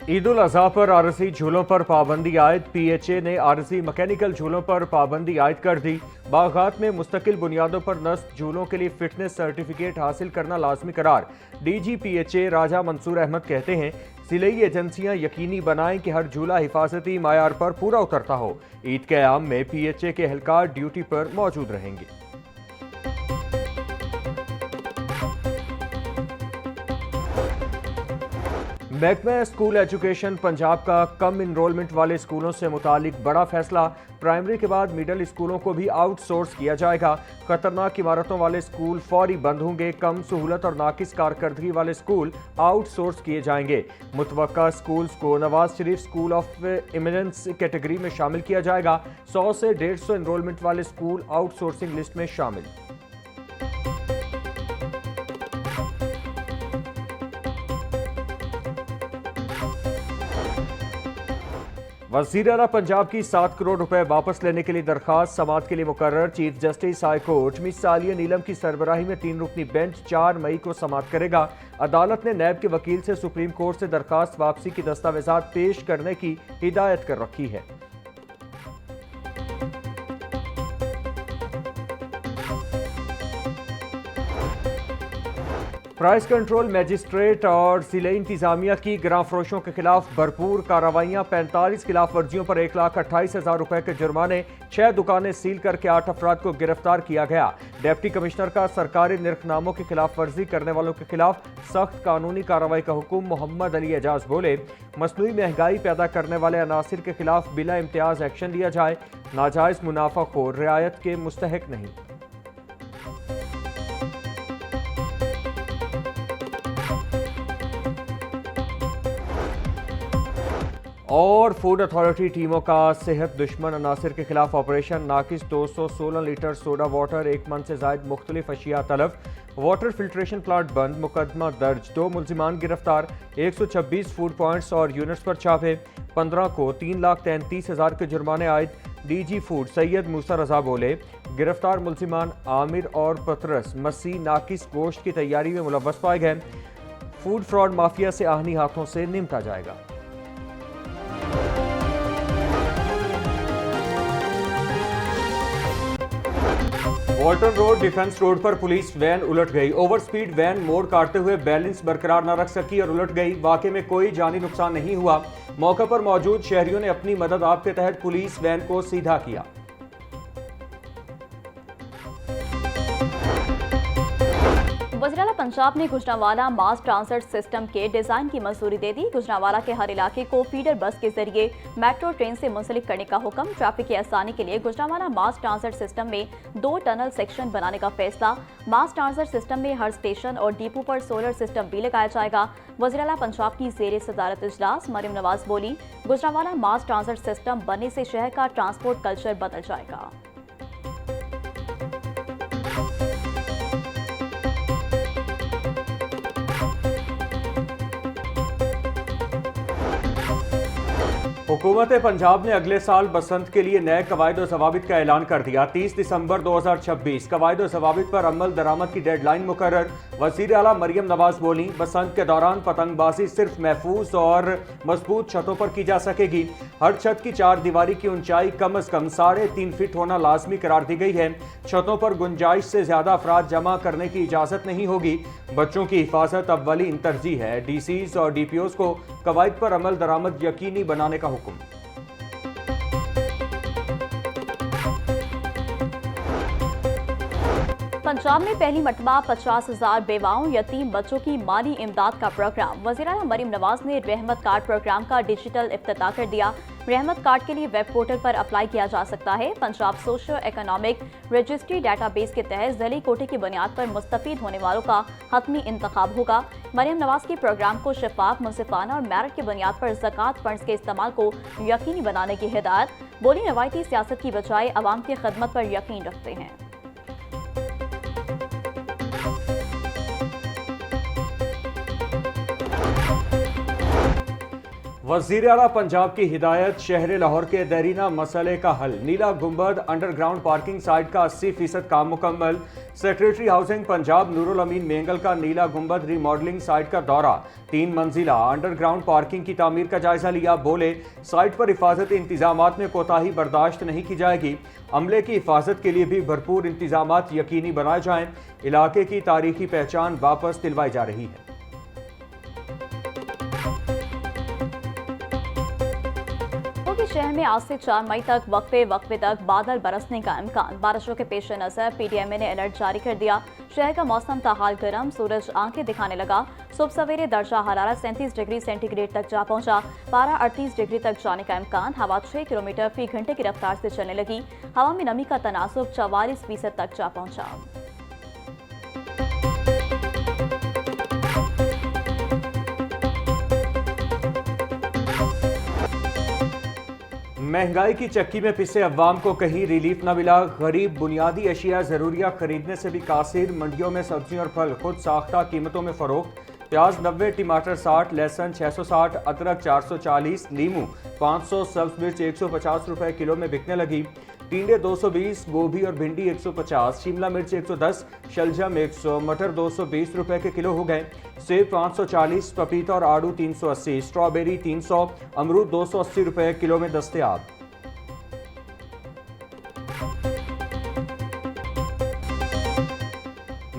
ईद उल अजहा पर आरसी झूलों पर पाबंदी आयद। पीएचए ने आरसी मैकेनिकल झूलों पर पाबंदी आयद कर दी। बागात में मुस्तकिल बुनियादों पर नस्ब झूलों के लिए फिटनेस सर्टिफिकेट हासिल करना लाजमी करार। डीजी पीएचए राजा मंसूर अहमद कहते हैं, सिलाई एजेंसियां यकीनी बनाएं कि हर झूला हिफाजती मायार पर पूरा उतरता हो। ईद के आम में पीएचए के एहलकार ड्यूटी पर मौजूद रहेंगे। महकमा स्कूल एजुकेशन पंजाब का कम इनरोलमेंट वाले स्कूलों से मुतालिक बड़ा फैसला। प्राइमरी के बाद मिडिल स्कूलों को भी आउटसोर्स किया जाएगा। खतरनाक इमारतों वाले स्कूल फौरी बंद होंगे। कम सहूलत और नाकिस कारकर्दगी वाले स्कूल आउटसोर्स किए जाएंगे। मुतवक्का स्कूल्स को Nawaz Sharif school of eminence category में शामिल किया जाएगा। 100 से 150 इनरोलमेंट वाले स्कूल आउटसोर्सिंग लिस्ट में शामिल। वज़ीर आला पंजाब की 7 करोड़ रुपए वापस लेने के लिए दरखास्त समाअत के लिए मुकर्रर। Chief justice high court miss Saliya Neelam की सरबराही में 3 रुकनी बेंच 4 मई को समाअत करेगा। अदालत ने नैब के वकील से सुप्रीम कोर्ट से दरखास्त वापसी की दस्तावेजात पेश करने की हिदायत कर रखी है। प्राइस कंट्रोल मैजिस्ट्रेट और जिले इंतजामिया की ग्रां फरोशों के खिलाफ भरपूर कार्रवाइयां। 45 खिलाफ वर्जियों पर 1,28,000 रुपए के जुर्माने। 6 दुकानें सील करके 8 अफराद को गिरफ्तार किया गया। डिप्टी कमिश्नर का सरकारी निरखनामों की खिलाफ वर्जी करने वालों के खिलाफ सख्त कानूनी कार्रवाई का हुक्म। मोहम्मद अली एजाज बोले, मसनूई महंगाई पैदा करने वाले अनासिर के खिलाफ बिला इम्तियाज एक्शन लिया जाए। नाजायज मुनाफाखोर रियायत के मुस्तहक नहीं। और फूड अथॉरिटी टीमों का सेहत दुश्मन अनासिर के खिलाफ ऑपरेशन। नाकिस 216 लीटर सोडा वाटर, 1 मन से जायद मुख्तलिफ अशिया तलब। वाटर फिल्ट्रेशन प्लांट बंद, मुकदमा दर्ज। 2 मुल्जिमान गिरफ्तार। 126 फूड पॉइंट्स और यूनिट्स पर छापे। 15 को 3,33,000 के जुर्माने आयद। डीजी फूड सैयद मूसा रजा बोले, गिरफ्तार मुल्जिमान आमिर और पतरस मसीह नाकिस गोश्त की तैयारी में मुलव्वस पाए गए। फूड फ्रॉड माफिया से आहनी हाथों से निमटा जाएगा। वॉल्टन रोड डिफेंस रोड पर पुलिस वैन उलट गई। ओवर स्पीड वैन मोड़ काटते हुए बैलेंस बरकरार न रख सकी और उलट गई। वाकये में कोई जानी नुकसान नहीं हुआ। मौके पर मौजूद शहरियों ने अपनी मदद आप के तहत पुलिस वैन को सीधा किया। वज़ीर-ए-आला पंजाब ने गुजरांवाला मास ट्रांजिट सिस्टम के डिजाइन की मंजूरी दे दी। गुजरांवाला के हर इलाके को फीडर बस के जरिए मेट्रो ट्रेन से मुंसलिक करने का हुक्म। ट्रैफिक की आसानी के लिए गुजरांवाला मास ट्रांजिट सिस्टम में 2 टनल सेक्शन बनाने का फैसला। मास ट्रांजिट सिस्टम में हर स्टेशन और डिपो पर सोलर सिस्टम भी लगाया जाएगा। वज़ीर-ए-आला पंजाब की ज़ेर सदारत इजलास मरियम नवाज बोली, गुजरांवाला मास ट्रांजिट सिस्टम बनने से शहर का ट्रांसपोर्ट कल्चर बदल जाएगा। हुकूमत पंजाब ने अगले साल बसंत के लिए नए कवायद और जवाबित का ऐलान कर दिया। 30 दिसंबर 2026 कवायद और जवाबित पर अमल दरामद की डेडलाइन मुकर्रर। वज़ीर आला मरियम नवाज बोली, बसंत के दौरान पतंगबाजी सिर्फ महफूज और मजबूत छतों पर की जा सकेगी। हर छत की 4 दीवारी की ऊंचाई कम अज कम 3.5 फीट होना लाजमी करार दी गई है। छतों पर गुंजाइश से ज्यादा अफराद जमा करने की इजाजत नहीं होगी। बच्चों की हिफाजत अव्वलीन तरजीह है। डीसीज और डीपीओज को कवायद पर अमल दरामद यकीनी बनाने का हुक्म। पंजाब में पहली मरतबा 50,000 बेवाओं यतीम बच्चों की माली इमदाद का प्रोग्राम। वज़ीर-ए-आला मरियम नवाज ने रहमत कार्ड प्रोग्राम का डिजिटल इफ्तिताह कर दिया। रहमत कार्ड के लिए वेब पोर्टल पर अप्लाई किया जा सकता है। Punjab socio economic registry database के तहत ज़ैली कोटे की बुनियाद पर मुस्तफीद होने वालों का हतमी इंतखाब होगा। मरियम नवाज के प्रोग्राम को शफाफ, मुनसिफाना और मेरिट की बुनियाद पर ज़कात फंड्स के इस्तेमाल को यकीनी बनाने की हिदायत। बोली, रवायती सियासत की बजाय अवाम की खदमत पर यकीन रखते हैं। वज़ीर आला पंजाब की हिदायत, शहर लाहौर के देरीना मसले का हल। नीला गुंबद अंडरग्राउंड पार्किंग साइट का 80% काम मुकम्मल। सेक्रेटरी हाउसिंग पंजाब नूरुल अमीन मेंगल का नीला गुंबद रीमॉडलिंग साइट का दौरा। 3 मंजिला अंडरग्राउंड पार्किंग की तामीर का जायजा लिया। बोले, साइट पर हिफाजती इंतजामात में कोताही बर्दाश्त नहीं की जाएगी। अमले की हिफाजत के लिए भी भरपूर इंतजामात यकीनी बनाए जाएं। इलाके की तारीखी पहचान वापस दिलवाई जा रही है। शहर में आज से 4 मई तक वक्फे तक बादल बरसने का इम्कान। बारिशों के पेश नजर पीटीएमए ने अलर्ट जारी कर दिया। शहर का मौसम ताहाल गर्म, सूरज आंखें दिखाने लगा। सुबह सवेरे दर्जा हरारत 37 डिग्री सेंटीग्रेड तक जा पहुंचा। पारा 38 डिग्री तक जाने का इम्कान। हवा 6 किलोमीटर फी घंटे की रफ्तार से चलने लगी। हवा में नमी का तनासुब 44% तक जा पहुंचा। महंगाई की चक्की में पिसे अवाम को कहीं रिलीफ न मिला। गरीब बुनियादी अशिया जरूरिया खरीदने से भी कासिर। मंडियों में सब्जियों और फल खुद साख्ता कीमतों में फरोख्त। प्याज 90, टमाटर 60, लहसुन 660, अदरक 440, नींबू 500, सब्ज मिर्च 150 रुपए किलो में बिकने लगी। टिंडे 220, गोभी और भिंडी 150, शिमला मिर्च 110, शलजम 100, मटर 220 रुपए के किलो हो गए। सेब 540, पपीता और आड़ू 380, स्ट्रॉबेरी 300, अमरूद 280 रुपए किलो में दस्तयाब।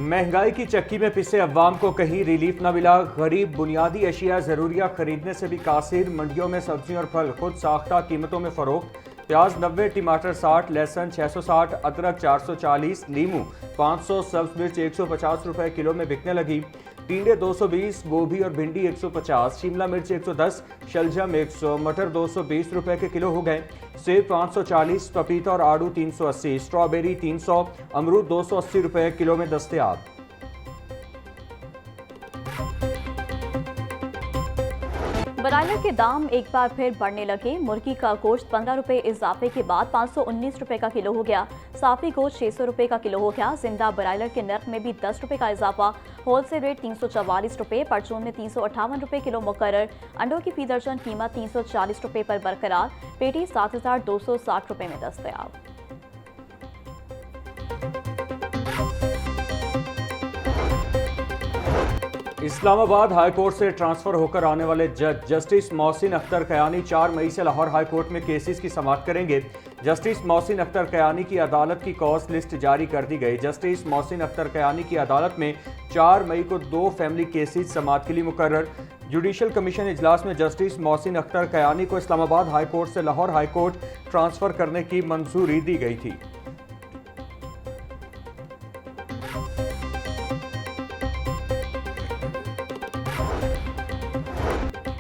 महंगाई की चक्की में पिसे अवाम को कहीं रिलीफ न मिला। गरीब बुनियादी अशिया जरूरिया खरीदने से भी कासिर। मंडियों में सब्जियों और फल खुद साख्ता कीमतों में फरोख्त। प्याज 90, टमाटर 60, लहसुन 660, अदरक 440, नींबू 500, सब्ज मिर्च 150 रुपए किलो में बिकने लगी। टिंडे 220, गोभी और भिंडी 150, शिमला मिर्च 110, शलजम 100, मटर 220 रुपए के किलो हो गए। सेब 540, पपीता और आड़ू 380, स्ट्रॉबेरी 300, अमरूद 280 रुपए किलो में दस्तयाब। ब्रायलर के दाम एक बार फिर बढ़ने लगे। मुर्गी का गोश्त 15 रुपए इजाफे के बाद 519 रुपए का किलो हो गया। साफी गोश्त 600 रुपए का किलो हो गया। जिंदा ब्रायलर के नर्ख में भी 10 रुपए का इजाफा। होलसेल रेट 344 रुपए, परचून में 358 रुपए किलो मुकर्रर। अंडों की फी दर्जन कीमत 340 रुपए पर बरकरार। पेटी 7260 रुपए में दस्तयाब। इस्लामाबाद हाई कोर्ट से ट्रांसफर होकर आने वाले जज जस्टिस मोहसिन अख्तर कयानी 4 मई से लाहौर हाई कोर्ट में केसेस की समाअत करेंगे। जस्टिस मोहसिन अख्तर कयानी की अदालत की कॉज लिस्ट जारी कर दी गई। जस्टिस मोहसिन अख्तर कयानी की अदालत में 4 मई को 2 फैमिली केसेस समाअत के लिए मुकर्रर। जुडिशल कमीशन इजलास में जस्टिस मोहसिन अख्तर कयानी को इस्लामाबाद हाई कोर्ट से लाहौर हाई कोर्ट ट्रांसफर करने की मंजूरी दी गई थी।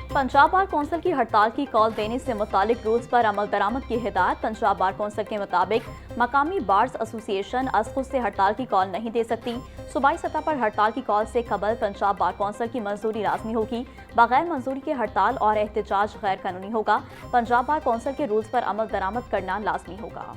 पंजाब बार कौंसिल की हड़ताल की कॉल देने से मुतालिक रूल्स पर अमल दरामद की हिदायत। पंजाब बार कौंसिल के मुताबिक मकामी बार्स एसोसिएशन अज खुद से हड़ताल की कॉल नहीं दे सकती। सूबाई सतह पर हड़ताल की कॉल से कबल पंजाब बार कौंसिल की मंजूरी लाजमी होगी। बगैर मंजूरी के हड़ताल और एहतजाज गैर कानूनी होगा। पंजाब बार कौंसिल के रूल्स पर अमल दरामद करना लाजमी होगा।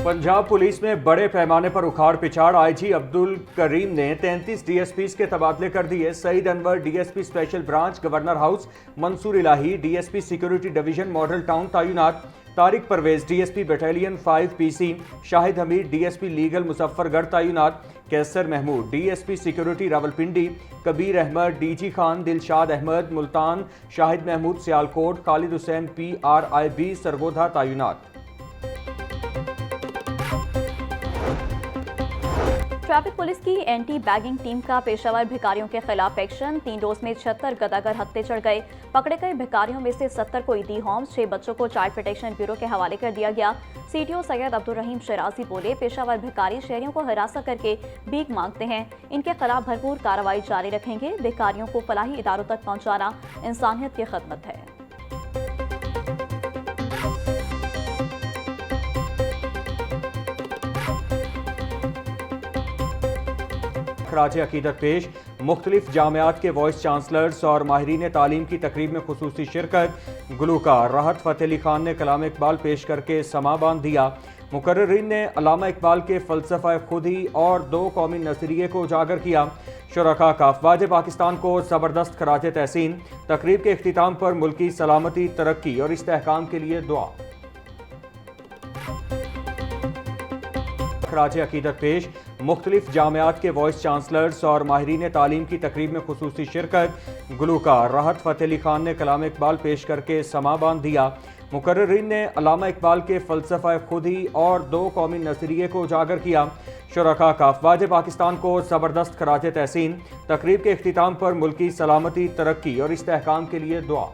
पंजाब पुलिस में बड़े पैमाने पर उखाड़ पिछाड़। आईजी अब्दुल करीम ने 33 डीएसपीज के तबादले कर दिए। Saeed Anwar DSP special branch governor house, Mansoor Elahi DSP security division model town तैनात। Tariq Pervez DSP battalion 5 PC, Shahid Hameed DSP legal Muzaffargarh तैनात। Qaiser Mahmood DSP security Rawalpindi, Kabir Ahmed DG Khan, Dilshad Ahmed Multan, Shahid Mahmood Sialkot, Khalid Hussain PRIB Sargodha तैनात। ट्रैफिक पुलिस की एंटी बैगिंग टीम का पेशावर भिखारियों के खिलाफ एक्शन। 3 रोज में 76 गदागर हत्थे चढ़ गए। पकड़े गए भिखारियों में से 70 को ईदी होम्स, 6 बच्चों को चाइल्ड प्रोटेक्शन ब्यूरो के हवाले कर दिया गया। सीटीओ सैयद अब्दुल रहीम शराजी बोले, पेशावर भिखारी शहरियों को हिरासत करके भीख मांगते हैं। इनके खिलाफ भरपूर कार्रवाई जारी रखेंगे। भिखारियों को फलाही इदारों तक पहुँचाना इंसानियत की खिदमत है। खराज अकीदत पेश। मुख्तलिफ जामियात के वाइस चांसलर्स और माहिरीन तालीम की तकरीब में खुसूसी शिरकत। गुलूकार राहत फ़तेह अली खान ने कलाम इकबाल पेश करके समा बांध दिया। मुकर्रिरीन ने अल्लामा इकबाल के फ़लसफ़ा खुद ही और दो कौमी नज़रिए को उजागर किया। शुरका का अफ़वाज पाकिस्तान को ज़बरदस्त खराज तहसीन। तकरीब के इख्तिताम पर मुल्की सलामती, तरक्की और इस्तेहकाम के लिए दुआ। खराज अकीदत पेश। मुख्तलिफ जामियात के वाइस चांसलर्स और माहिरीन तालीम की तकरीब में खुसूसी शिरकत। गुलूकार राहत फ़तेह अली खान ने कलाम इकबाल पेश करके समा बांध दिया। मुकर्रिरीन ने अल्लामा इकबाल के फ़लसफ़ा खुद ही और दो कौमी नज़रिए को उजागर किया। शुरका का अफ़वाज पाकिस्तान को ज़बरदस्त खराज तहसीन। तकरीब के इख्तिताम पर मुल्की सलामती, तरक्की और इस्तेहकाम के लिए दुआ।